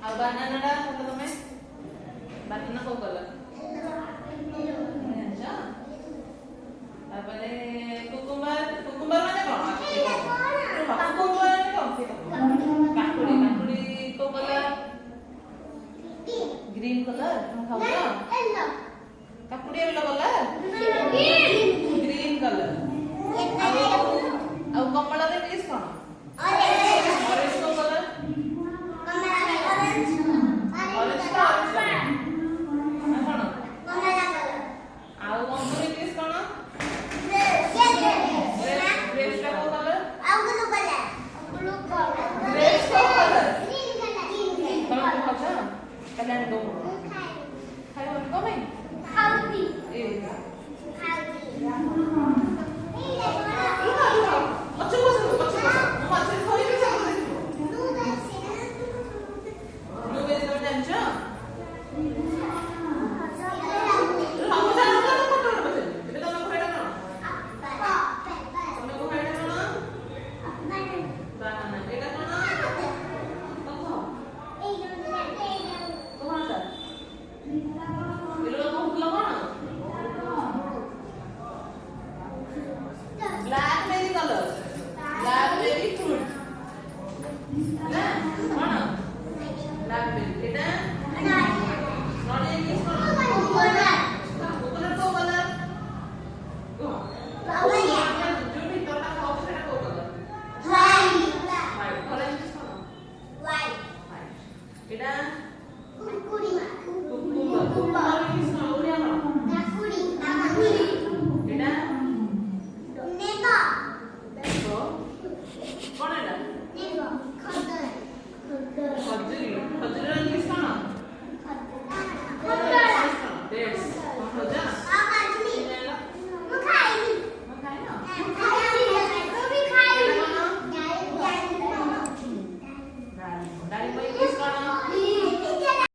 ଆଉ ବାନାନା ଟା କଲ ତମେ ବାନାନା କୋଉ କଲର ଜାଣିଛ ତାପରେ କୁକୁମ୍ବାର କୁକୁମ୍ବାର ମାନେ କଣ କୁକୁମ୍ବାର ମାନେ କଣ କାକୁଡି କାକୁଡି କୋଉ କଲର ଗ୍ରୀନ କଲର ତମେ ଖାଉଛ କାକୁଡି येलो कलर ग्रीन कलर ଆଉ କମଳା ରେ ମିସ୍ କଣ ऑरेंज को कलर ऑरेंज का ऑरेंज कौन कमला कलर ଆଉ ଅଙ୍ଗୁର ମିସ୍ କଣ ग्रेप्स का कलर ब्लू कलर ग्रेप्स का कलर ग्रीन कलर तमେ ଖାଉଛ कल्याण दो ଖାଇବ କଣ ପାଇଁ खाउती ए खाउती blackberry color blackberry fruit na kona blackberry eta not a is coconut coconut ko color flower jo bhi torta khao seta ko color white white orange is kona white white eta